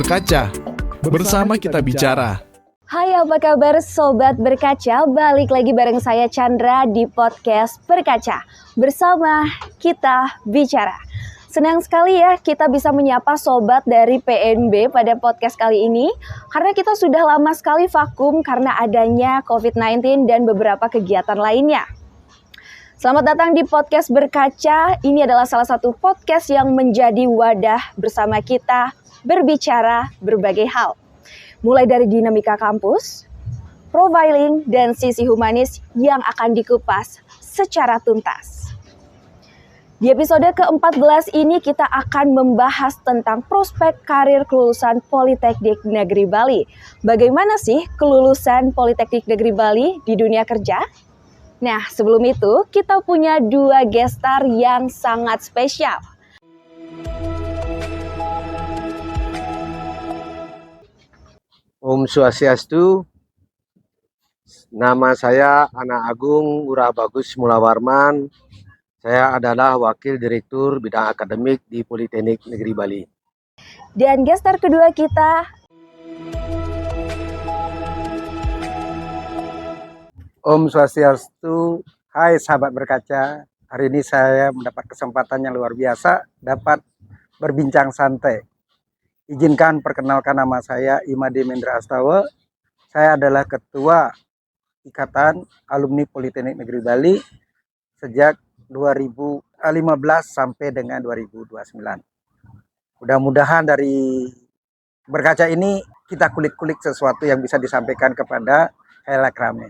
Berkaca. Bersama kita bicara. Hai, apa kabar Sobat Berkaca? Balik lagi bareng saya Chandra di podcast Berkaca. Bersama kita bicara. Senang sekali ya kita bisa menyapa sobat dari PNB pada podcast kali ini. Karena kita sudah lama sekali vakum karena adanya COVID-19 dan beberapa kegiatan lainnya. Selamat datang di podcast Berkaca. Ini adalah salah satu podcast yang menjadi wadah bersama kita berbicara berbagai hal. Mulai dari dinamika kampus, profiling, dan sisi humanis yang akan dikupas secara tuntas. Di episode ke-14 ini kita akan membahas tentang prospek karir kelulusan Politeknik Negeri Bali. Bagaimana sih kelulusan Politeknik Negeri Bali di dunia kerja? Nah, sebelum itu kita punya dua guest star yang sangat spesial. Om Swastiastu. Nama saya Ana Agung Urabagus Mulawarman. Saya adalah Wakil Direktur Bidang Akademik di Politeknik Negeri Bali. Dan guest star kedua kita, Om Swastiastu. Hai sahabat berkaca. Hari ini saya mendapat kesempatan yang luar biasa dapat berbincang santai. Izinkan perkenalkan nama saya Imade Mendra Astawa. Saya adalah Ketua Ikatan Alumni Politeknik Negeri Bali sejak 2015 sampai dengan 2029. Mudah-mudahan dari berkaca ini kita kulik-kulik sesuatu yang bisa disampaikan kepada khalayak ramai.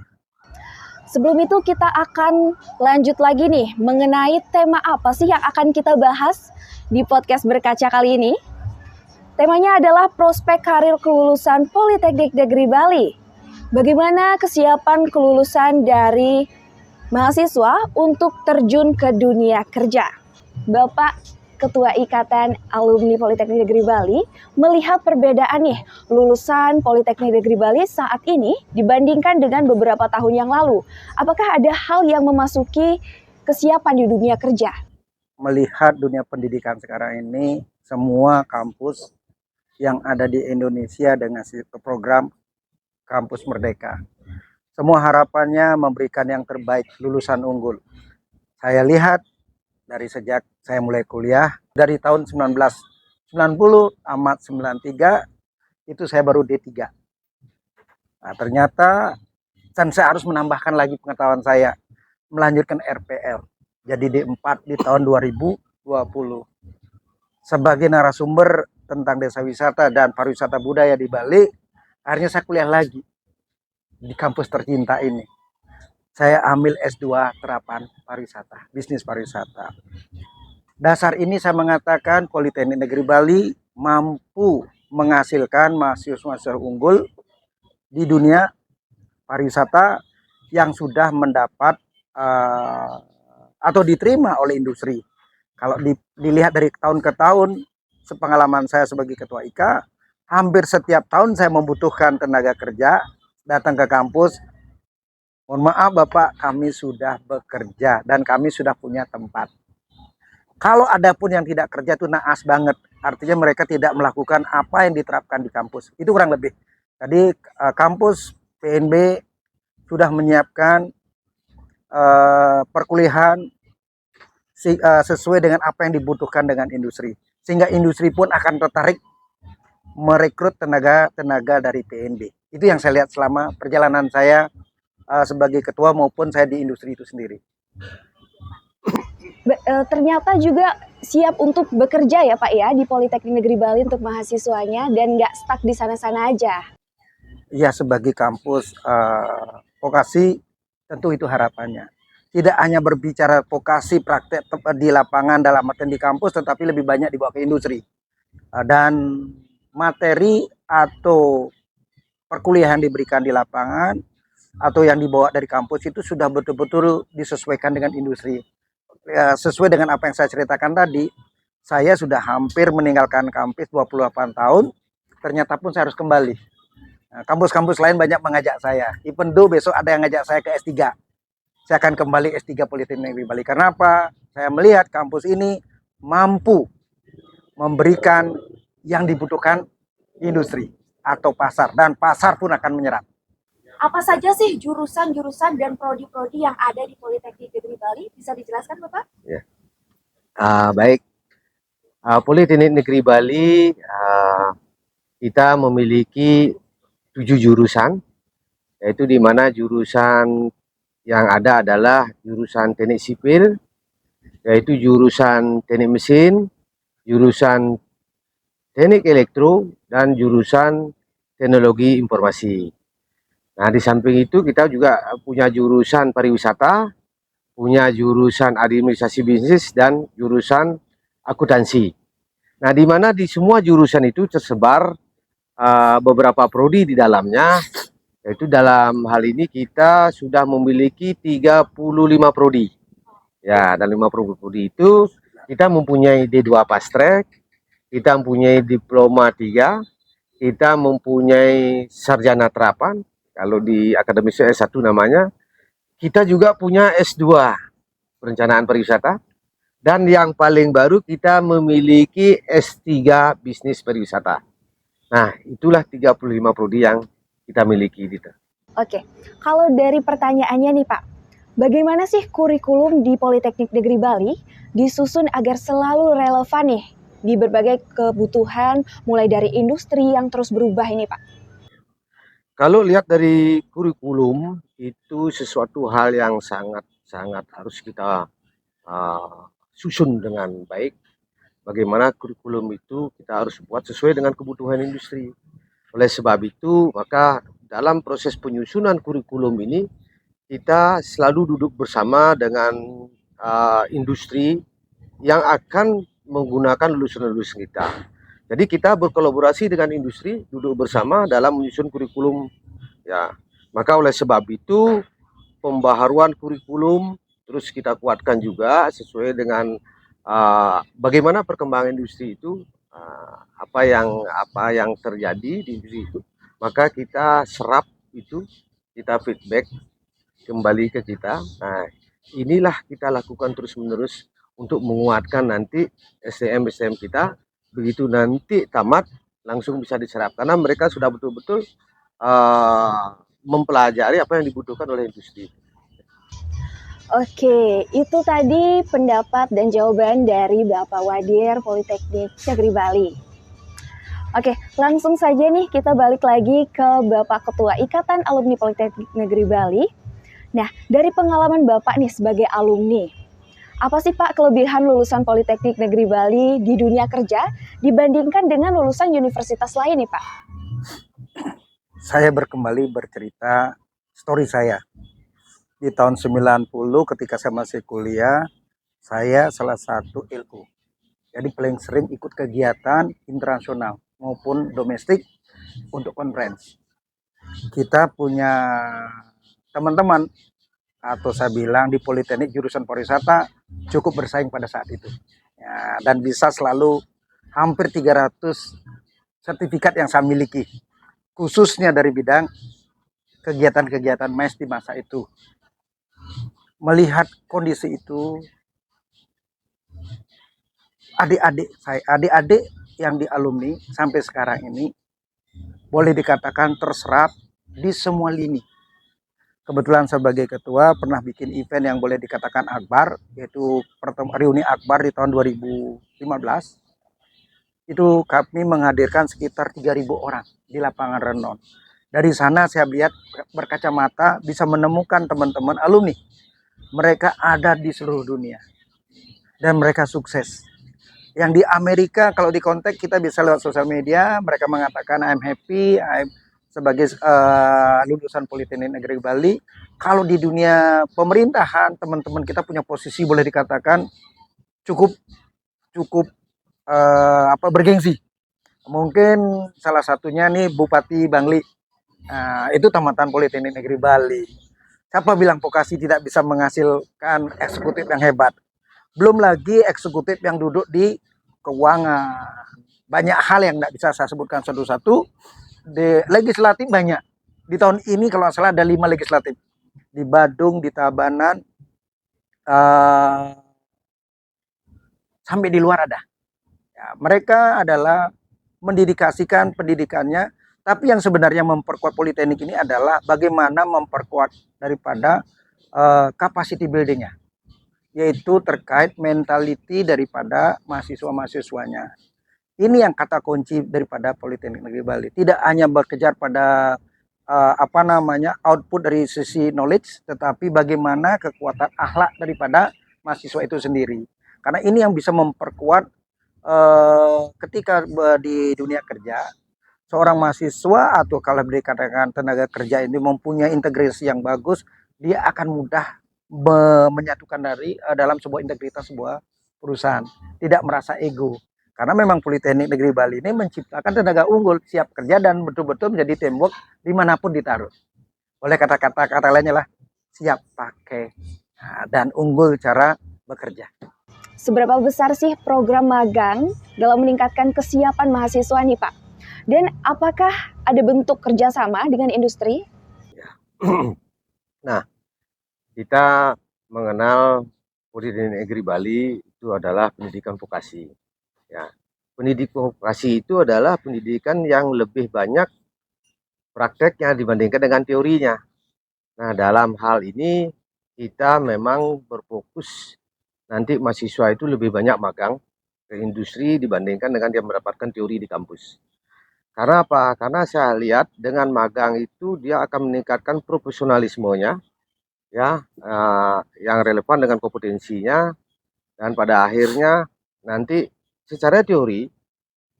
sebelum itu kita akan lanjut lagi nih mengenai tema apa sih yang akan kita bahas di podcast Berkaca kali ini. Temanya adalah prospek karir kelulusan Politeknik Negeri Bali. Bagaimana kesiapan kelulusan dari mahasiswa untuk terjun ke dunia kerja? Bapak Ketua Ikatan Alumni Politeknik Negeri Bali melihat perbedaan nih lulusan Politeknik Negeri Bali saat ini dibandingkan dengan beberapa tahun yang lalu. Apakah ada hal yang memasuki kesiapan di dunia kerja? Melihat dunia pendidikan sekarang ini, semua kampus yang ada di Indonesia dengan program Kampus Merdeka. Semua harapannya memberikan yang terbaik, lulusan unggul. Saya lihat dari sejak saya mulai kuliah, dari tahun 1990 tamat 93, itu saya baru D3. Nah, ternyata dan saya harus menambahkan lagi pengetahuan saya, melanjutkan RPL, jadi D4 di tahun 2020. Sebagai narasumber tentang desa wisata dan pariwisata budaya di Bali, akhirnya saya kuliah lagi di kampus tercinta ini. Saya ambil S2 terapan pariwisata, bisnis pariwisata. Dasar ini saya mengatakan Politeknik Negeri Bali mampu menghasilkan mahasiswa unggul di dunia pariwisata yang sudah mendapat atau diterima oleh industri. Kalau dilihat dari tahun ke tahun, sepengalaman saya sebagai Ketua IKA, hampir setiap tahun saya membutuhkan tenaga kerja datang ke kampus. Mohon maaf Bapak, kami sudah bekerja dan kami sudah punya tempat. Kalau ada pun yang tidak kerja itu naas banget. Artinya mereka tidak melakukan apa yang diterapkan di kampus. Itu kurang lebih. Jadi kampus PNB sudah menyiapkan perkuliahan sesuai dengan apa yang dibutuhkan dengan industri. Sehingga industri pun akan tertarik merekrut tenaga dari PNB. Itu yang saya lihat selama perjalanan saya sebagai ketua maupun saya di industri itu sendiri. Ternyata juga siap untuk bekerja ya Pak ya di Politeknik Negeri Bali untuk mahasiswanya dan nggak stuck di sana-sana aja. Ya, sebagai kampus vokasi tentu itu harapannya. Tidak hanya berbicara vokasi praktek di lapangan dalam artian di kampus, tetapi lebih banyak dibawa ke industri. Dan materi atau perkuliahan diberikan di lapangan atau yang dibawa dari kampus itu sudah betul-betul disesuaikan dengan industri. Sesuai dengan apa yang saya ceritakan tadi, saya sudah hampir meninggalkan kampus 28 tahun, ternyata pun saya harus kembali. Nah, kampus-kampus lain banyak mengajak saya, even though besok ada yang ngajak saya ke S3. Saya akan kembali S3 Politeknik Negeri Bali. Karena apa? Saya melihat kampus ini mampu memberikan yang dibutuhkan industri atau pasar, dan pasar pun akan menyerap. Apa saja sih jurusan-jurusan dan prodi-prodi yang ada di Politeknik Negeri Bali? Bisa dijelaskan, Bapak? Ya. Baik, Politeknik Negeri Bali kita memiliki 7 jurusan, yaitu di mana jurusan yang ada adalah jurusan teknik sipil, yaitu jurusan teknik mesin, jurusan teknik elektro, dan jurusan teknologi informasi. Nah, di samping itu kita juga punya jurusan pariwisata, punya jurusan administrasi bisnis, dan jurusan akuntansi. Nah, di mana di semua jurusan itu tersebar beberapa prodi di dalamnya, yaitu dalam hal ini kita sudah memiliki 35 prodi. Ya, dan 5 prodi itu kita mempunyai D2 Fast Track, kita mempunyai Diploma 3, kita mempunyai Sarjana Terapan, kalau di akademisnya S1 namanya. Kita juga punya S2 Perencanaan Pariwisata, dan yang paling baru kita memiliki S3 Bisnis Pariwisata. Nah, itulah 35 prodi yang kita miliki gitu. Oke, kalau dari pertanyaannya nih Pak, bagaimana sih kurikulum di Politeknik Negeri Bali disusun agar selalu relevan nih di berbagai kebutuhan mulai dari industri yang terus berubah ini Pak? Kalau lihat dari kurikulum, itu sesuatu hal yang sangat harus kita susun dengan baik. Bagaimana kurikulum itu kita harus buat sesuai dengan kebutuhan industri. Oleh sebab itu, maka dalam proses penyusunan kurikulum ini, kita selalu duduk bersama dengan industri yang akan menggunakan lulusan-lulusan kita. Jadi kita berkolaborasi dengan industri, duduk bersama dalam menyusun kurikulum. Ya, maka oleh sebab itu pembaharuan kurikulum terus kita kuatkan juga sesuai dengan bagaimana perkembangan industri itu, apa yang terjadi di industri itu. Maka kita serap itu, kita feedback kembali ke kita. Nah, inilah kita lakukan terus-menerus untuk menguatkan nanti SDM kita. Begitu nanti tamat langsung bisa diserap, karena mereka sudah betul-betul mempelajari apa yang dibutuhkan oleh industri. Oke, itu tadi pendapat dan jawaban dari Bapak Wadir Politeknik Negeri Bali. Oke, langsung saja nih kita balik lagi ke Bapak Ketua Ikatan Alumni Politeknik Negeri Bali. Nah, dari pengalaman Bapak nih sebagai alumni, apa sih Pak kelebihan lulusan Politeknik Negeri Bali di dunia kerja dibandingkan dengan lulusan universitas lain nih Pak? Saya kembali bercerita story saya. Di tahun 90 ketika saya masih kuliah, saya salah satu LO. Jadi paling sering ikut kegiatan internasional maupun domestik untuk conference. Kita punya teman-teman, atau saya bilang di Politeknik jurusan pariwisata cukup bersaing pada saat itu. Ya, dan bisa selalu hampir 300 sertifikat yang saya miliki, khususnya dari bidang kegiatan-kegiatan MES di masa itu. Melihat kondisi itu, adik-adik yang di alumni sampai sekarang ini boleh dikatakan terserap di semua lini. Kebetulan sebagai ketua pernah bikin event yang boleh dikatakan akbar, yaitu reuni akbar di tahun 2015. Itu kami menghadirkan sekitar 3.000 orang di lapangan Renon. Dari sana saya lihat berkacamata bisa menemukan teman-teman alumni. Mereka ada di seluruh dunia dan mereka sukses. Yang di Amerika kalau di kontak kita bisa lewat sosial media, mereka mengatakan I'm happy, I'm sebagai lulusan Politeknik Negeri Bali. Kalau di dunia pemerintahan, teman-teman kita punya posisi boleh dikatakan cukup bergengsi. Mungkin salah satunya nih Bupati Bangli. Itu tamatan Politeknik Negeri Bali. Siapa bilang vokasi tidak bisa menghasilkan eksekutif yang hebat? Belum lagi eksekutif yang duduk di keuangan. Banyak hal yang tidak bisa saya sebutkan satu-satu. Di legislatif banyak. Di tahun ini kalau salah ada 5 legislatif. Di Badung, di Tabanan, sampai di luar ada. Ya, mereka adalah mendedikasikan pendidikannya. Tapi yang sebenarnya memperkuat Politeknik ini adalah bagaimana memperkuat daripada capacity buildingnya, yaitu terkait mentality daripada mahasiswa-mahasiswanya. Ini yang kata kunci daripada Politeknik Negeri Bali. Tidak hanya bekerja pada output dari sisi knowledge, tetapi bagaimana kekuatan akhlak daripada mahasiswa itu sendiri. Karena ini yang bisa memperkuat ketika di dunia kerja, seorang mahasiswa atau kalau dikatakan tenaga kerja ini mempunyai integrasi yang bagus, dia akan mudah menyatukan dalam sebuah integritas sebuah perusahaan, tidak merasa ego. Karena memang Politeknik Negeri Bali ini menciptakan tenaga unggul, siap kerja dan betul-betul menjadi teamwork dimanapun ditaruh. Oleh kata-kata lainnya lah, siap pakai dan unggul cara bekerja. Seberapa besar sih program magang dalam meningkatkan kesiapan mahasiswa nih Pak? Dan apakah ada bentuk kerjasama dengan industri? Nah, kita mengenal Politeknik Negeri Bali itu adalah pendidikan vokasi. Ya, pendidikan vokasi itu adalah pendidikan yang lebih banyak prakteknya dibandingkan dengan teorinya. Nah, dalam hal ini kita memang berfokus nanti mahasiswa itu lebih banyak magang ke industri dibandingkan dengan dia mendapatkan teori di kampus. Karena apa? Karena saya lihat dengan magang itu dia akan meningkatkan profesionalismenya, ya, yang relevan dengan kompetensinya, dan pada akhirnya nanti secara teori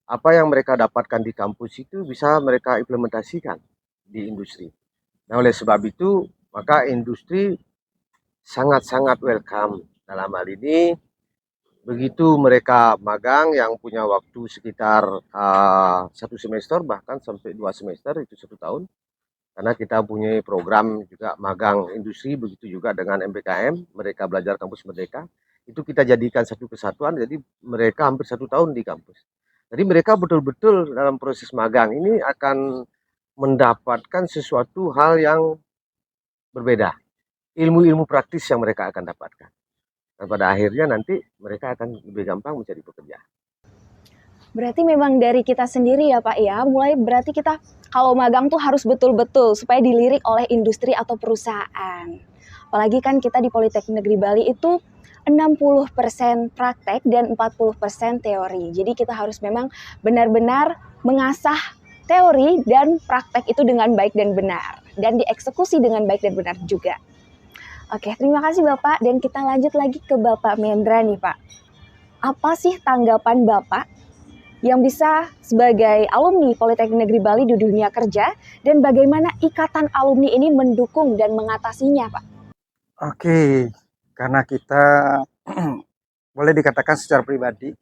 apa yang mereka dapatkan di kampus itu bisa mereka implementasikan di industri. Nah, oleh sebab itu maka industri sangat-sangat welcome dalam hal ini. Begitu mereka magang yang punya waktu sekitar 1 semester bahkan sampai 2 semester, itu 1 tahun, karena kita punya program juga magang industri, begitu juga dengan MBKM, mereka belajar kampus merdeka, itu kita jadikan satu kesatuan, jadi mereka hampir 1 tahun di kampus. Jadi mereka betul-betul dalam proses magang ini akan mendapatkan sesuatu hal yang berbeda, ilmu-ilmu praktis yang mereka akan dapatkan. Dan pada akhirnya nanti mereka akan lebih gampang mencari pekerjaan. Berarti memang dari kita sendiri ya Pak ya, mulai berarti kita kalau magang tuh harus betul-betul supaya dilirik oleh industri atau perusahaan. Apalagi kan kita di Politeknik Negeri Bali itu 60% praktek dan 40% teori. Jadi kita harus memang benar-benar mengasah teori dan praktek itu dengan baik dan benar. Dan dieksekusi dengan baik dan benar juga. Oke, terima kasih Bapak. Dan kita lanjut lagi ke Bapak Mendra nih Pak. Apa sih tanggapan Bapak yang bisa sebagai alumni Politeknik Negeri Bali di dunia kerja, dan bagaimana ikatan alumni ini mendukung dan mengatasinya Pak? Oke, karena kita boleh dikatakan secara pribadi,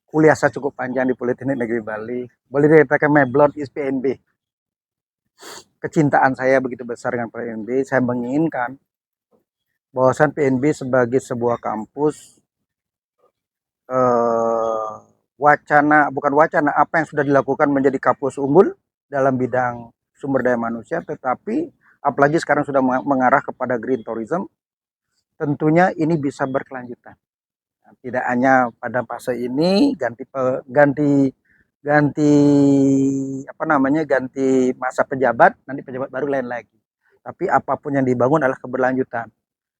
kuliah saya cukup panjang di Politeknik Negeri Bali. Boleh dikatakan my blood is PNB. Kecintaan saya begitu besar dengan PNB. Saya menginginkan bahwasan PNB sebagai sebuah kampus apa yang sudah dilakukan menjadi kampus unggul dalam bidang sumber daya manusia, tetapi apalagi sekarang sudah mengarah kepada green tourism, tentunya ini bisa berkelanjutan. Tidak hanya pada fase ini ganti masa pejabat, nanti pejabat baru lain lagi. Tapi apapun yang dibangun adalah keberlanjutan.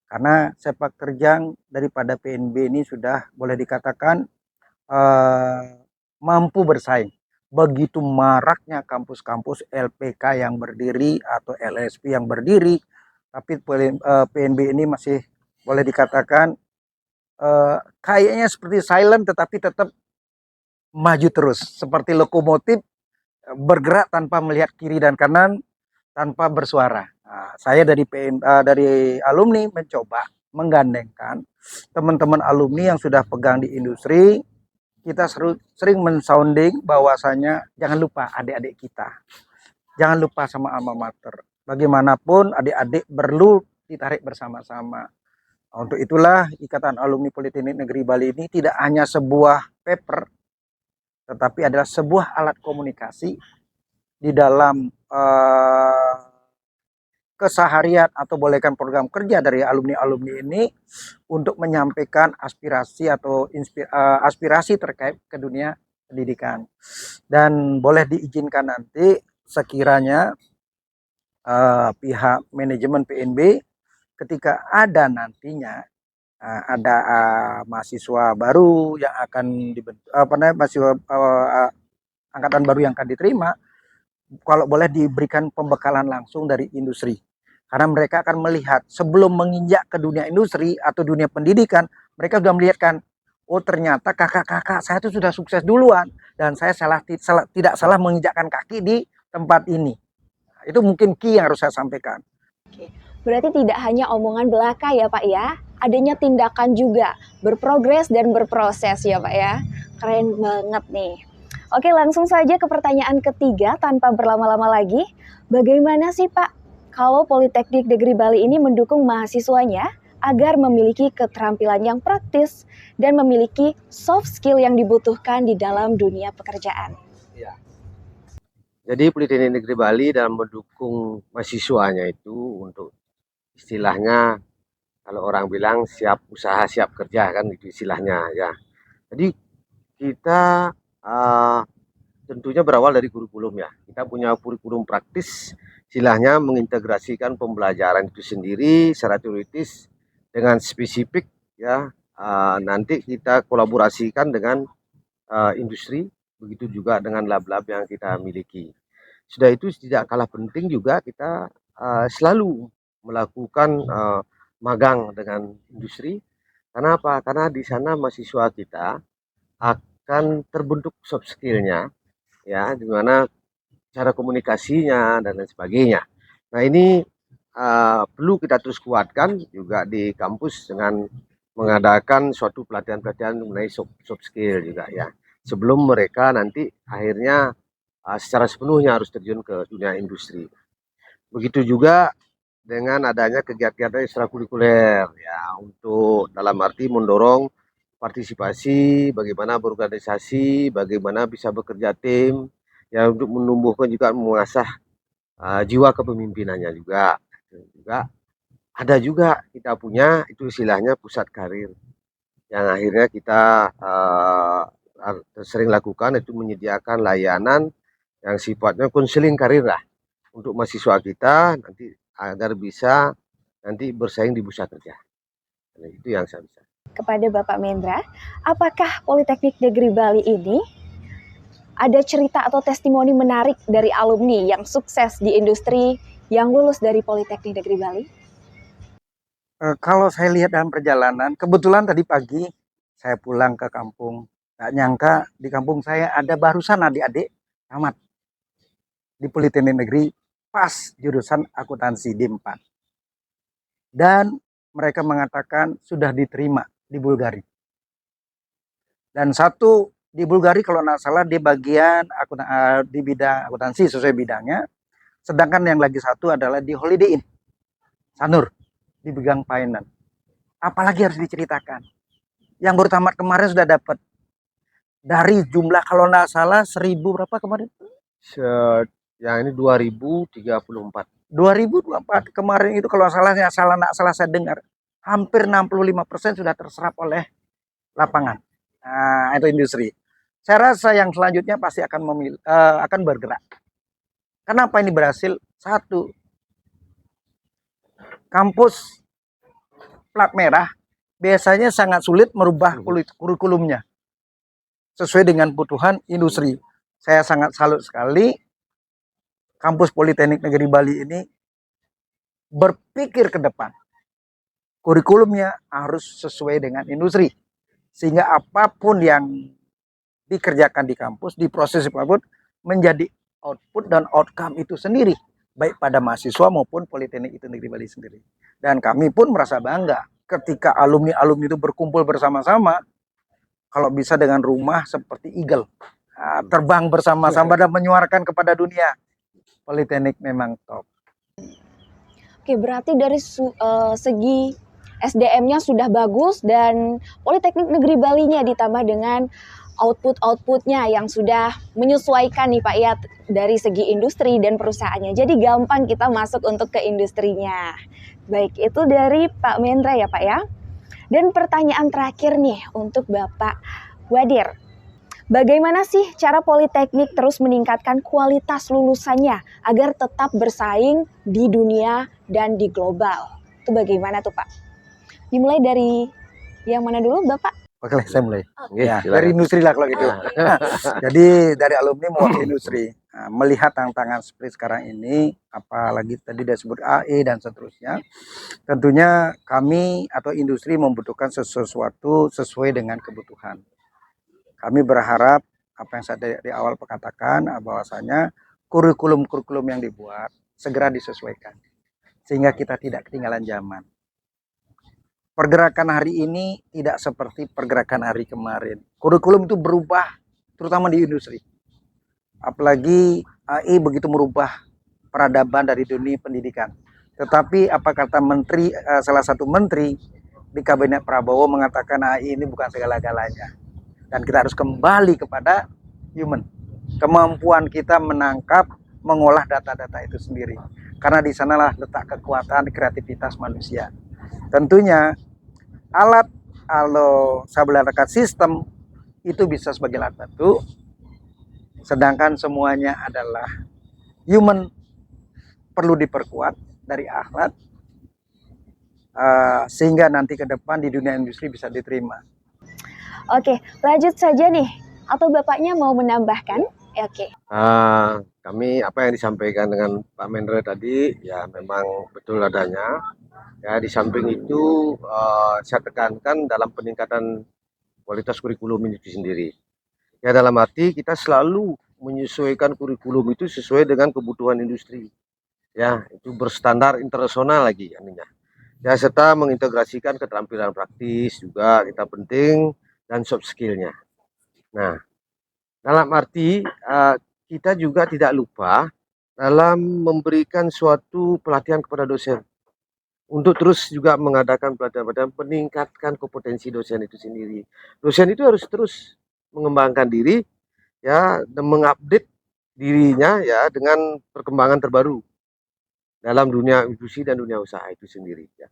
Karena sepak terjang daripada PNB ini sudah boleh dikatakan mampu bersaing. Begitu maraknya kampus-kampus LPK yang berdiri atau LSP yang berdiri, tapi PNB ini masih boleh dikatakan kayaknya seperti silent, tetapi tetap maju terus. Seperti lokomotif bergerak tanpa melihat kiri dan kanan, tanpa bersuara. Nah, saya dari alumni mencoba menggandengkan teman-teman alumni yang sudah pegang di industri. Kita sering mensounding bahwasanya jangan lupa adik-adik kita, jangan lupa sama alma mater. Bagaimanapun adik-adik perlu ditarik bersama-sama. Untuk itulah Ikatan Alumni Politeknik Negeri Bali ini tidak hanya sebuah paper, tetapi adalah sebuah alat komunikasi di dalam keseharian atau bolehkan program kerja dari alumni-alumni ini untuk menyampaikan aspirasi atau aspirasi terkait ke dunia pendidikan. Dan boleh diizinkan nanti sekiranya pihak manajemen PNB ketika ada nantinya ada mahasiswa baru yang akan dibentuk, mahasiswa angkatan baru yang akan diterima, kalau boleh diberikan pembekalan langsung dari industri. Karena mereka akan melihat sebelum menginjak ke dunia industri atau dunia pendidikan, mereka sudah melihatkan, oh ternyata kakak-kakak saya itu sudah sukses duluan dan saya tidak salah menginjakkan kaki di tempat ini. Itu mungkin key yang harus saya sampaikan. Berarti tidak hanya omongan belaka ya Pak ya, adanya tindakan juga, berprogres dan berproses ya Pak ya. Keren banget nih. Oke, langsung saja ke pertanyaan ketiga tanpa berlama-lama lagi. Bagaimana sih Pak kalau Politeknik Negeri Bali ini mendukung mahasiswanya agar memiliki keterampilan yang praktis dan memiliki soft skill yang dibutuhkan di dalam dunia pekerjaan? Jadi Politeknik Negeri Bali dalam mendukung mahasiswanya itu untuk istilahnya kalau orang bilang siap usaha siap kerja kan itu istilahnya ya. Jadi kita tentunya berawal dari kurikulum ya. Kita punya kurikulum praktis, istilahnya mengintegrasikan pembelajaran itu sendiri secara teoritis dengan spesifik ya. Nanti kita kolaborasikan dengan industri, begitu juga dengan lab-lab yang kita miliki. Sudah itu tidak kalah penting juga kita selalu melakukan magang dengan industri. Karena apa? Karena di sana mahasiswa kita akan terbentuk soft skill-nya ya, di mana cara komunikasinya dan lain sebagainya. Nah ini perlu kita terus kuatkan juga di kampus dengan mengadakan suatu pelatihan-pelatihan mengenai soft skill juga ya. Sebelum mereka nanti akhirnya secara sepenuhnya harus terjun ke dunia industri. Begitu juga dengan adanya kegiatan ekstrakurikuler ya, untuk dalam arti mendorong partisipasi, bagaimana berorganisasi, bagaimana bisa bekerja tim, ya untuk menumbuhkan juga mengasah jiwa kepemimpinannya juga. Ada juga kita punya itu istilahnya pusat karir yang akhirnya kita sering lakukan itu menyediakan layanan yang sifatnya konseling karir lah untuk mahasiswa kita nanti agar bisa nanti bersaing di bursa kerja. Nah, itu yang saya bisa. Kepada Bapak Mendra, apakah Politeknik Negeri Bali ini ada cerita atau testimoni menarik dari alumni yang sukses di industri yang lulus dari Politeknik Negeri Bali? Kalau saya lihat dalam perjalanan, kebetulan tadi pagi saya pulang ke kampung. Gak nyangka di kampung saya ada barusan adik-adik tamat di Politeknik Negeri pas jurusan akuntansi D4. Dan mereka mengatakan sudah diterima di Bulgari. Dan satu di Bulgari kalau tidak salah di bagian di bidang akuntansi sesuai bidangnya. Sedangkan yang lagi satu adalah di Holiday Inn Sanur di bidang finance. Apalagi harus diceritakan. Yang baru tamat kemarin sudah dapat dari jumlah kalau tidak salah 1000 berapa kemarin? Yang ini 2034. 2024 kemarin itu kalau tidak salah saya dengar hampir 65% sudah terserap oleh lapangan. Nah, itu industri. Saya rasa yang selanjutnya pasti akan bergerak. Kenapa ini berhasil? Satu, kampus plat merah biasanya sangat sulit merubah kurikulumnya sesuai dengan kebutuhan industri. Saya sangat salut sekali kampus Politeknik Negeri Bali ini berpikir ke depan. Kurikulumnya harus sesuai dengan industri. Sehingga apapun yang dikerjakan di kampus, di proses apapun, menjadi output dan outcome itu sendiri. Baik pada mahasiswa maupun Politeknik itu Negeri Bali sendiri. Dan kami pun merasa bangga ketika alumni-alumni itu berkumpul bersama-sama. Kalau bisa dengan rumah seperti eagle. Terbang bersama-sama dan menyuarakan kepada dunia. Politeknik memang top. Oke, berarti dari segi SDM-nya sudah bagus dan Politeknik Negeri Bali-nya ditambah dengan output-outputnya yang sudah menyesuaikan nih Pak ya dari segi industri dan perusahaannya. Jadi gampang kita masuk untuk ke industrinya. Baik, itu dari Pak Mendra ya Pak ya. Dan pertanyaan terakhir nih untuk Bapak Wadir. Bagaimana sih cara Politeknik terus meningkatkan kualitas lulusannya agar tetap bersaing di dunia dan di global? Itu bagaimana tuh Pak? Dimulai dari yang mana dulu Bapak? Oke, saya mulai. Oke, Ya, silakan. dari industri lah kalau gitu. Ah. Jadi dari alumni mewakili industri. Nah, melihat tantangan seperti sekarang ini, apalagi tadi disebut AE dan seterusnya, tentunya kami atau industri membutuhkan sesuatu sesuai dengan kebutuhan. Kami berharap apa yang saya di awal katakan bahwasanya kurikulum-kurikulum yang dibuat segera disesuaikan sehingga kita tidak ketinggalan zaman. Pergerakan hari ini tidak seperti pergerakan hari kemarin. Kurikulum itu berubah, terutama di industri. Apalagi AI begitu merubah peradaban dari dunia pendidikan. Tetapi apa kata menteri, salah satu menteri di kabinet Prabowo mengatakan AI ini bukan segala-galanya. Dan kita harus kembali kepada human. Kemampuan kita menangkap, mengolah data-data itu sendiri. Karena di sanalah letak kekuatan kreativitas manusia. Tentunya alat kalau saya menggunakan sistem itu bisa sebagai alat bantu, sedangkan semuanya adalah human, perlu diperkuat dari alat sehingga nanti ke depan di dunia industri bisa diterima. Oke, lanjut saja nih. Atau Bapaknya mau menambahkan? Oke. Kami apa yang disampaikan dengan Pak Mendra tadi ya memang betul adanya. Ya, di samping itu saya tekankan dalam peningkatan kualitas kurikulum itu sendiri. Ya dalam arti kita selalu menyesuaikan kurikulum itu sesuai dengan kebutuhan industri. Ya, itu berstandar internasional lagi ininya. Ya, serta mengintegrasikan keterampilan praktis juga kita penting dan soft skillnya. Nah, dalam arti kita juga tidak lupa dalam memberikan suatu pelatihan kepada dosen. Untuk terus juga mengadakan pelatihan-pelatihan meningkatkan kompetensi dosen itu sendiri. Dosen itu harus terus mengembangkan diri ya dan mengupdate dirinya ya dengan perkembangan terbaru dalam dunia industri dan dunia usaha itu sendiri ya.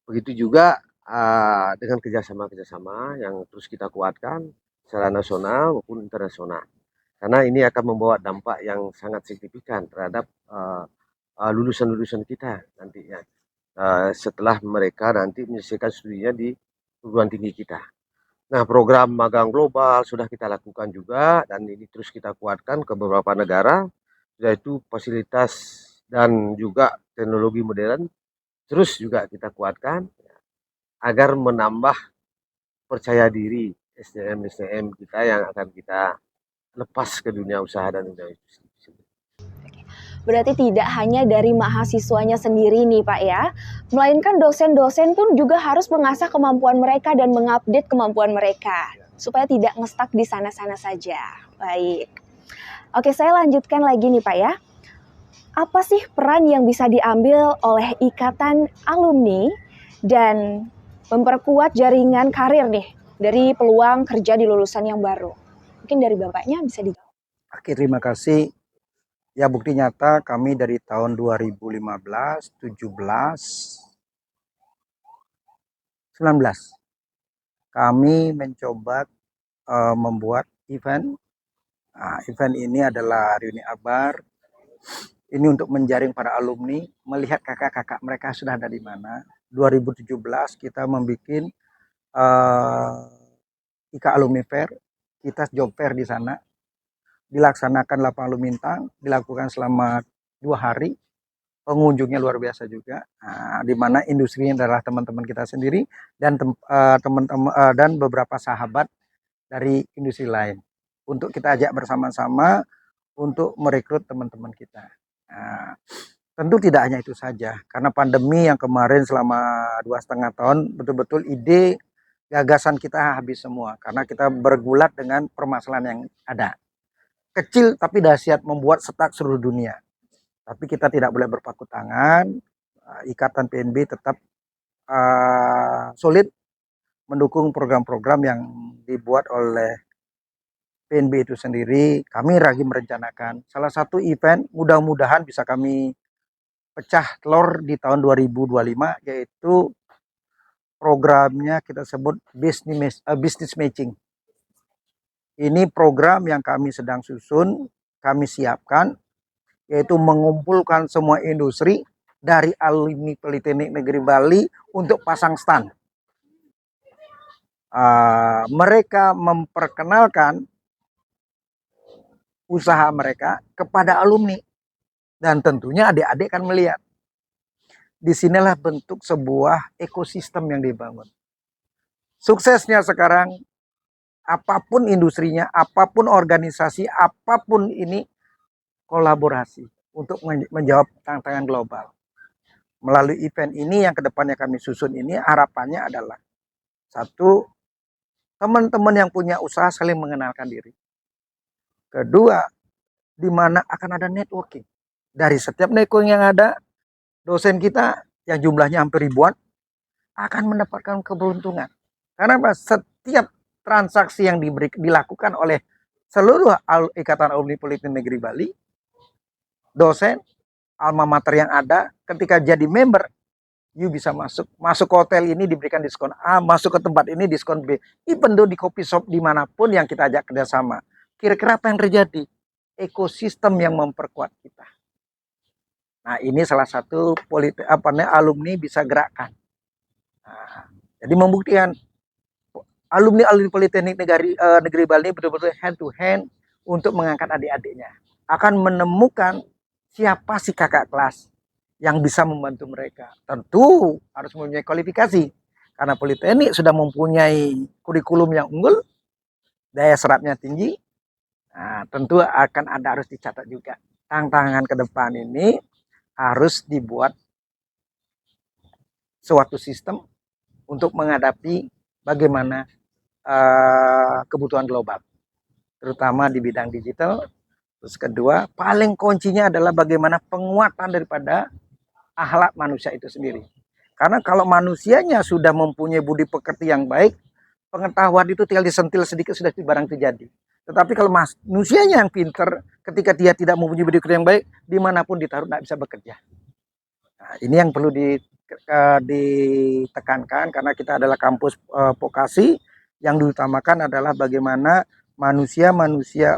Begitu juga dengan kerjasama-kerjasama yang terus kita kuatkan secara nasional maupun internasional. Karena ini akan membawa dampak yang sangat signifikan terhadap lulusan-lulusan kita nantinya. Setelah mereka nanti menyelesaikan studinya di perguruan tinggi kita. Nah, program magang global sudah kita lakukan juga dan ini terus kita kuatkan ke beberapa negara, yaitu fasilitas dan juga teknologi modern terus juga kita kuatkan agar menambah percaya diri SDM-SDM kita yang akan kita lepas ke dunia usaha dan dunia industri. Berarti tidak hanya dari mahasiswanya sendiri nih Pak ya, melainkan dosen-dosen pun juga harus mengasah kemampuan mereka dan mengupdate kemampuan mereka supaya tidak ngestak di sana-sana saja. Baik. Oke, saya lanjutkan lagi nih Pak ya. Apa sih peran yang bisa diambil oleh ikatan alumni dan memperkuat jaringan karir nih dari peluang kerja di lulusan yang baru? Mungkin dari Bapaknya bisa dijawab. Oke, terima kasih. Ya, bukti nyata kami dari tahun 2015, 17, 19 kami mencoba membuat event. Event ini adalah reuni akbar. Ini untuk menjaring para alumni, melihat kakak-kakak mereka sudah ada di mana. 2017 kita membuat IKA Alumni Fair, kita job fair di sana. Dilaksanakan lapang Lumintang, dilakukan selama 2 hari. Pengunjungnya luar biasa juga, di mana industrinya adalah teman-teman kita sendiri dan teman-teman dan beberapa sahabat dari industri lain untuk kita ajak bersama-sama untuk merekrut teman-teman kita. Tentu tidak hanya itu saja, karena pandemi yang kemarin selama 2,5 tahun betul-betul ide gagasan kita habis semua karena kita bergulat dengan permasalahan yang ada. Kecil tapi dahsyat, membuat setak seluruh dunia. Tapi kita tidak boleh berpakut tangan. Ikatan PNB tetap solid mendukung program-program yang dibuat oleh PNB itu sendiri. Kami lagi merencanakan salah satu event, mudah-mudahan bisa kami pecah telur di tahun 2025, yaitu programnya kita sebut business matching. Ini program yang kami sedang susun, kami siapkan, yaitu mengumpulkan semua industri dari alumni Politeknik Negeri Bali untuk pasang stand. Mereka memperkenalkan usaha mereka kepada alumni, dan tentunya adik-adik kan melihat. Disinilah bentuk sebuah ekosistem yang dibangun. Suksesnya sekarang, apapun industrinya, apapun organisasi, apapun ini, kolaborasi untuk menjawab tantangan global. Melalui event ini yang kedepannya kami susun ini, harapannya adalah satu, teman-teman yang punya usaha saling mengenalkan diri. Kedua, di mana akan ada networking. Dari setiap networking yang ada, dosen kita yang jumlahnya hampir ribuan akan mendapatkan keberuntungan. Karena apa? Setiap transaksi yang dilakukan oleh seluruh Ikatan Alumni Politeknik Negeri Bali, dosen, alma mater yang ada, ketika jadi member, you bisa masuk ke hotel ini diberikan diskon A, masuk ke tempat ini diskon B, even though di coffee shop dimanapun yang kita ajak kerjasama. Kira-kira apa yang terjadi? Ekosistem yang memperkuat kita. Nah, ini salah satu alumni bisa gerakkan. Nah, jadi membuktikan alumni Politeknik Negeri Bali betul-betul hand to hand untuk mengangkat adik-adiknya. Akan menemukan siapa si kakak kelas yang bisa membantu mereka. Tentu harus mempunyai kualifikasi. Karena Politeknik sudah mempunyai kurikulum yang unggul, daya serapnya tinggi. Nah, tentu harus dicatat juga. Tantangan ke depan ini harus dibuat suatu sistem untuk menghadapi bagaimana kebutuhan global, terutama di bidang digital. Terus kedua, paling kuncinya adalah bagaimana penguatan daripada akhlak manusia itu sendiri. Karena kalau manusianya sudah mempunyai budi pekerti yang baik, pengetahuan itu tinggal disentil sedikit sudah barang terjadi. Tetapi kalau manusianya yang pinter, ketika dia tidak mempunyai budi pekerti yang baik, dimanapun ditaruh tidak bisa bekerja. Nah, ini yang perlu ditekankan, karena kita adalah kampus vokasi. Yang diutamakan adalah bagaimana manusia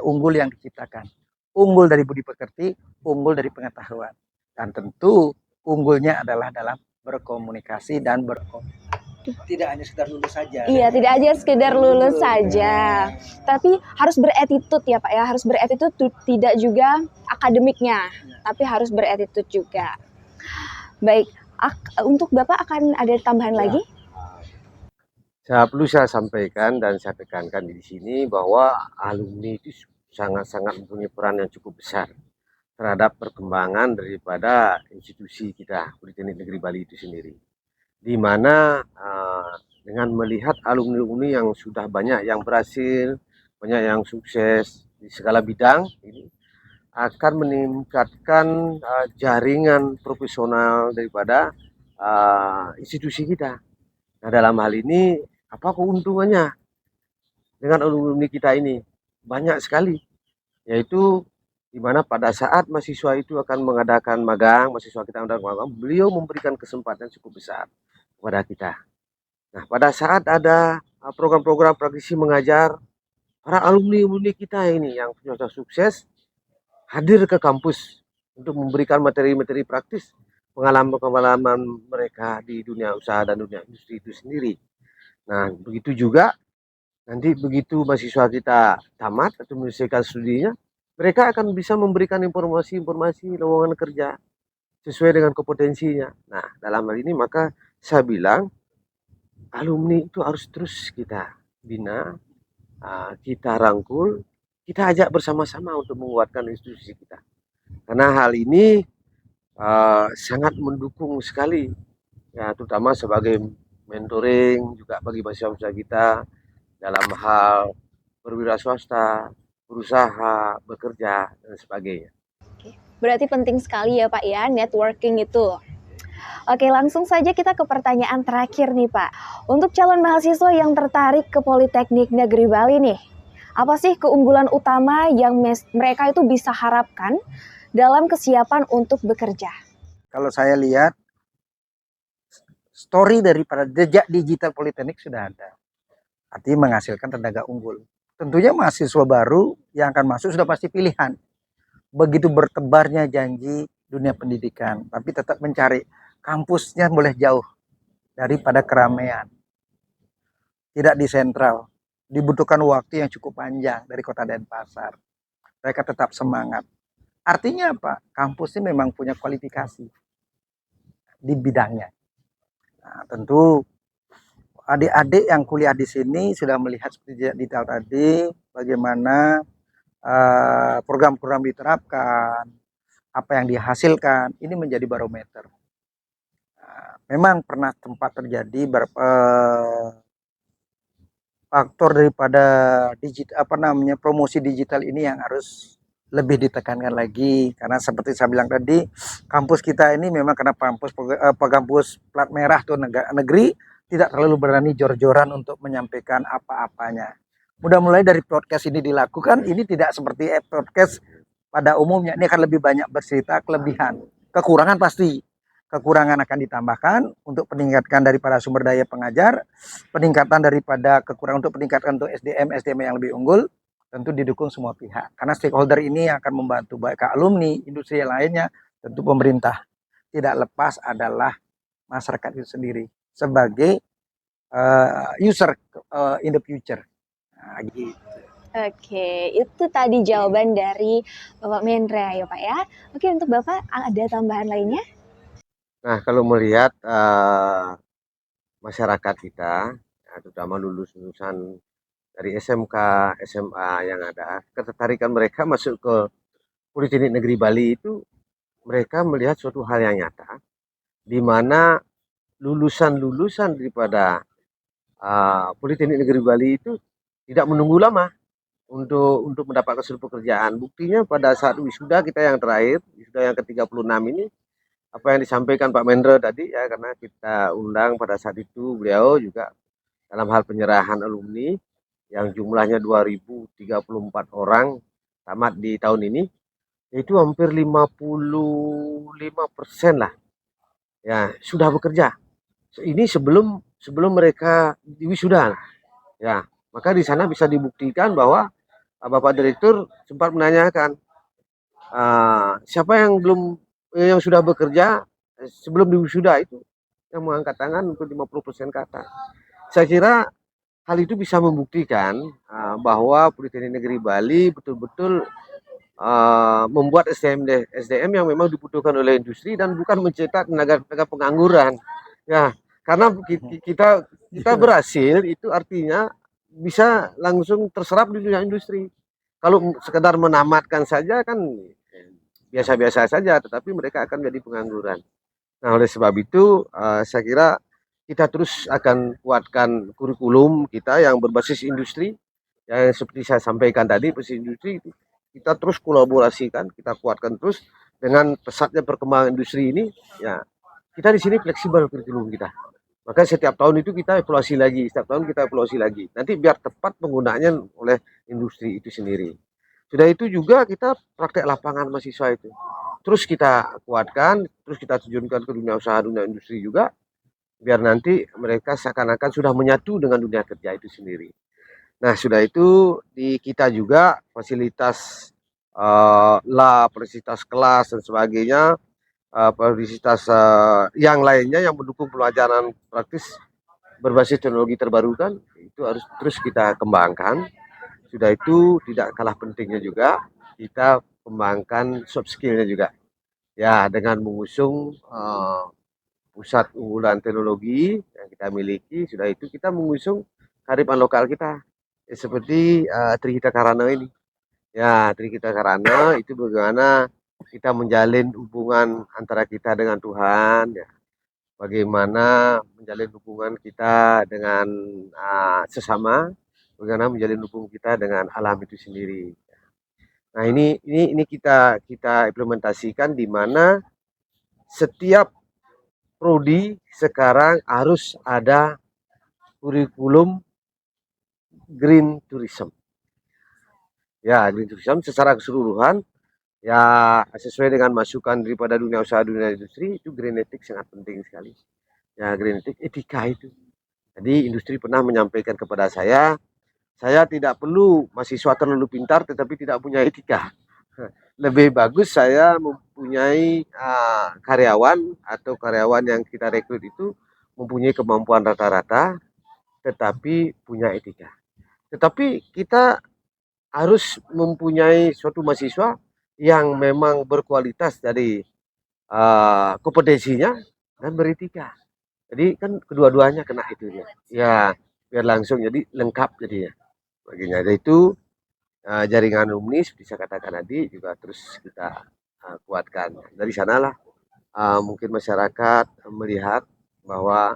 unggul yang diciptakan. Unggul dari budi pekerti, unggul dari pengetahuan. Dan tentu unggulnya adalah dalam berkomunikasi dan tidak hanya sekedar lulus saja. Iya, tidak aja sekedar lulus saja. Tapi harus beretitut ya Pak ya. Harus beretitut, tidak juga akademiknya. Tapi harus beretitut juga. Baik, untuk Bapak akan ada tambahan lagi? Perlu saya sampaikan dan saya tekankan di sini bahwa alumni itu sangat-sangat mempunyai peran yang cukup besar terhadap perkembangan daripada institusi kita, Politeknik Negeri Bali itu sendiri. Di mana dengan melihat alumni-alumni yang sudah banyak yang berhasil, banyak yang sukses di segala bidang, ini akan meningkatkan jaringan profesional daripada institusi kita. Nah, dalam hal ini apa keuntungannya dengan alumni kita ini? Banyak sekali, yaitu di mana pada saat mahasiswa itu akan mengadakan magang, mahasiswa kita mengadakan magang, beliau memberikan kesempatan cukup besar kepada kita. Nah, pada saat ada program-program praktisi mengajar, para alumni-alumni kita ini yang sudah sukses hadir ke kampus untuk memberikan materi-materi praktis, pengalaman-pengalaman mereka di dunia usaha dan dunia industri itu sendiri. Nah, begitu juga nanti begitu mahasiswa kita tamat atau menyelesaikan studinya, mereka akan bisa memberikan informasi-informasi lowongan kerja sesuai dengan kompetensinya. Nah, dalam hal ini maka saya bilang alumni itu harus terus kita bina, kita rangkul, kita ajak bersama-sama untuk menguatkan institusi kita. Karena hal ini sangat mendukung sekali, ya, terutama sebagai mentoring juga bagi mahasiswa kita dalam hal berwira swasta, berusaha, bekerja, dan sebagainya. Berarti penting sekali ya Pak ya, networking itu. Oke, langsung saja kita ke pertanyaan terakhir nih Pak. Untuk calon mahasiswa yang tertarik ke Politeknik Negeri Bali nih, apa sih keunggulan utama yang mereka itu bisa harapkan dalam kesiapan untuk bekerja? Kalau saya lihat, story daripada jejak digital Politeknik sudah ada. Artinya menghasilkan tenaga unggul. tentunya mahasiswa baru yang akan masuk sudah pasti pilihan. Begitu bertebarnya janji dunia pendidikan, tapi tetap mencari kampusnya boleh jauh daripada keramaian, tidak di sentral. Dibutuhkan waktu yang cukup panjang dari kota Denpasar. Mereka tetap semangat. Artinya apa? Kampus ini memang punya kualifikasi di bidangnya. Nah, tentu adik-adik yang kuliah di sini sudah melihat seperti detail tadi bagaimana program-program diterapkan, apa yang dihasilkan, ini menjadi barometer. Nah, memang pernah tempat terjadi faktor daripada promosi digital ini yang harus lebih ditekankan lagi, karena seperti saya bilang tadi, kampus kita ini memang karena kampus plat merah tuh negeri tidak terlalu berani jor-joran untuk menyampaikan apa-apanya. Mudah mulai dari podcast ini dilakukan, ini tidak seperti podcast pada umumnya, ini akan lebih banyak bercerita kelebihan, kekurangan pasti. Kekurangan akan ditambahkan untuk peningkatan daripada sumber daya pengajar, peningkatan daripada kekurangan untuk peningkatan untuk SDM yang lebih unggul, tentu didukung semua pihak. Karena stakeholder ini akan membantu baik alumni, industri lainnya, tentu pemerintah. Tidak lepas adalah masyarakat itu sendiri sebagai user in the future. Nah, gitu. Oke, itu tadi jawaban dari Bapak Mendra ya Pak ya. Oke, untuk Bapak ada tambahan lainnya? Nah, kalau melihat masyarakat kita, terutama lulusan dari SMK, SMA yang ada, ketertarikan mereka masuk ke Politeknik Negeri Bali itu, mereka melihat suatu hal yang nyata, di mana lulusan-lulusan daripada Politeknik Negeri Bali itu tidak menunggu lama untuk mendapatkan suatu pekerjaan. Buktinya pada saat wisuda kita yang terakhir, wisuda yang ke-36 ini, apa yang disampaikan Pak Mendra tadi ya, karena kita undang pada saat itu beliau juga dalam hal penyerahan alumni yang jumlahnya 2034 orang tamat di tahun ini, itu hampir 55% lah ya sudah bekerja. Ini sebelum mereka diwisuda ya. Maka di sana bisa dibuktikan bahwa Bapak Direktur sempat menanyakan siapa yang sudah bekerja sebelum diwisuda itu, yang mengangkat tangan untuk 50% ke atas. Saya kira hal itu bisa membuktikan bahwa Politeknik Negeri Bali betul-betul membuat SDM yang memang dibutuhkan oleh industri dan bukan mencetak tenaga pengangguran. Ya, karena kita berhasil itu artinya bisa langsung terserap di dunia industri. Kalau sekedar menamatkan saja kan biasa-biasa saja, tetapi mereka akan jadi pengangguran. Nah, oleh sebab itu saya kira kita terus akan kuatkan kurikulum kita yang berbasis industri, yang seperti saya sampaikan tadi, berbasis industri itu kita terus kolaborasikan, kita kuatkan terus dengan pesatnya perkembangan industri ini. Ya, kita di sini fleksibel kurikulum kita. Maka setiap tahun itu kita evaluasi lagi, setiap tahun kita evaluasi lagi. Nanti biar tepat penggunaannya oleh industri itu sendiri. Sudah itu juga kita praktek lapangan mahasiswa itu. Terus kita kuatkan, terus kita terjunkan ke dunia usaha, dunia industri juga, biar nanti mereka seakan-akan sudah menyatu dengan dunia kerja itu sendiri. Nah, sudah itu di kita juga fasilitas lab, fasilitas kelas dan sebagainya, fasilitas yang lainnya yang mendukung pelajaran praktis berbasis teknologi terbarukan itu harus terus kita kembangkan. Sudah itu tidak kalah pentingnya juga kita kembangkan soft skill-nya juga. Ya, dengan mengusung pusat unggulan teknologi yang kita miliki, sudah itu kita mengusung kearifan lokal kita. Ya, seperti Trihita Karana ini. Ya, Trihita Karana itu bagaimana kita menjalin hubungan antara kita dengan Tuhan, ya. Bagaimana menjalin hubungan kita dengan sesama, bagaimana menjalin hubungan kita dengan alam itu sendiri. Nah, ini kita implementasikan di mana setiap prodi sekarang harus ada kurikulum green tourism. Ya, green tourism secara keseluruhan ya sesuai dengan masukan daripada dunia usaha, dunia industri, itu green ethics sangat penting sekali. Ya, green ethics, etika itu. Jadi industri pernah menyampaikan kepada saya saya tidak perlu mahasiswa terlalu pintar tetapi tidak punya etika. Lebih bagus saya mempunyai karyawan atau karyawan yang kita rekrut itu mempunyai kemampuan rata-rata tetapi punya etika. Tetapi kita harus mempunyai suatu mahasiswa yang memang berkualitas dari kompetensinya dan beretika. Jadi kan kedua-duanya kena itu dia. Ya, biar langsung jadi lengkap jadinya. Baginya itu jaringan alumni bisa katakan tadi juga terus kita kuatkan. Dari sanalah mungkin masyarakat melihat bahwa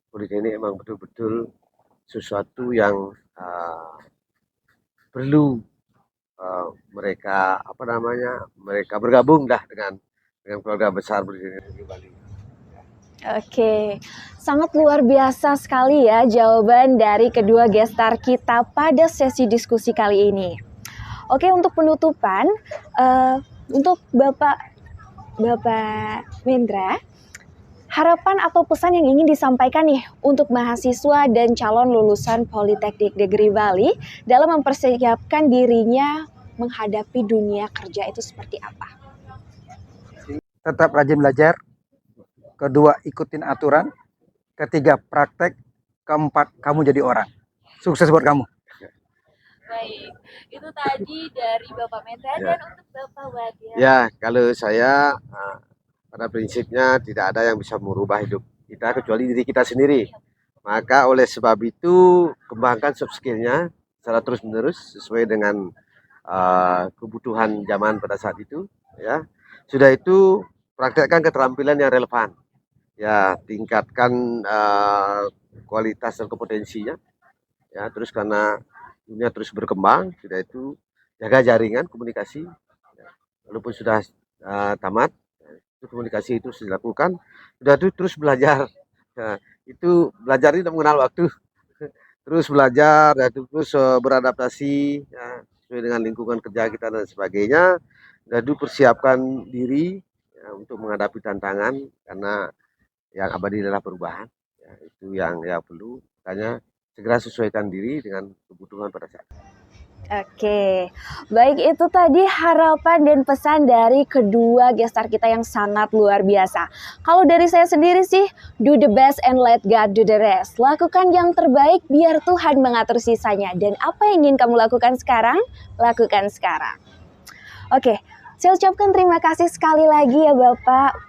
Politeknik memang betul-betul sesuatu yang perlu mereka mereka bergabung dengan keluarga besar Politeknik Negeri Bali. Oke, sangat luar biasa sekali ya jawaban dari kedua gestar kita pada sesi diskusi kali ini. Oke, untuk penutupan, untuk Bapak Mendra, harapan atau pesan yang ingin disampaikan nih untuk mahasiswa dan calon lulusan Politeknik Negeri Bali dalam mempersiapkan dirinya menghadapi dunia kerja itu seperti apa? Tetap rajin belajar. Kedua, ikutin aturan. Ketiga, praktek. Keempat, kamu jadi orang. Sukses buat kamu. Baik, itu tadi dari Bapak Mendra dan untuk Bapak Wadia. Ya, kalau saya pada prinsipnya tidak ada yang bisa merubah hidup kita kecuali diri kita sendiri. Maka oleh sebab itu kembangkan soft skill-nya secara terus-menerus sesuai dengan kebutuhan zaman pada saat itu. Ya, sudah itu praktekkan keterampilan yang relevan. Ya, tingkatkan kualitas dan kompetensinya. Ya, terus karena dunia terus berkembang, sudah itu jaga jaringan komunikasi. Ya, walaupun sudah tamat, itu komunikasi itu sudah dilakukan. Sudah itu terus belajar. Ya, itu belajar ini tidak mengenal waktu. Terus belajar, ya, terus beradaptasi ya, sesuai dengan lingkungan kerja kita dan sebagainya. Dan itu persiapkan diri ya, untuk menghadapi tantangan karena yang abadi adalah perubahan. Ya, itu yang perlu. Makanya segera sesuaikan diri dengan kebutuhan pada saat itu. Oke, baik itu tadi harapan dan pesan dari kedua gestar kita yang sangat luar biasa. Kalau dari saya sendiri sih, do the best and let God do the rest. Lakukan yang terbaik biar Tuhan mengatur sisanya. Dan apa yang ingin kamu lakukan sekarang, lakukan sekarang. Oke, saya ucapkan terima kasih sekali lagi ya Bapak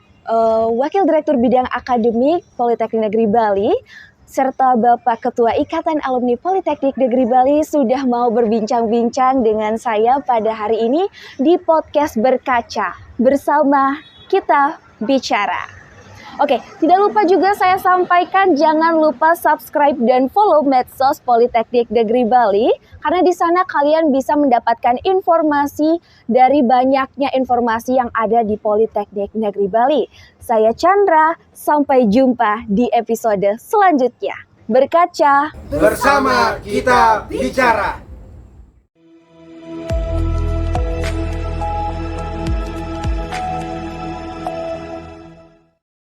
Wakil Direktur Bidang Akademik Politeknik Negeri Bali, serta Bapak Ketua Ikatan Alumni Politeknik Negeri Bali sudah mau berbincang-bincang dengan saya pada hari ini di podcast Berkaca bersama Kita Bicara. Oke, tidak lupa juga saya sampaikan jangan lupa subscribe dan follow medsos Politeknik Negeri Bali karena di sana kalian bisa mendapatkan informasi dari banyaknya informasi yang ada di Politeknik Negeri Bali. Saya Chandra, sampai jumpa di episode selanjutnya. Berkaca bersama Kita Bicara.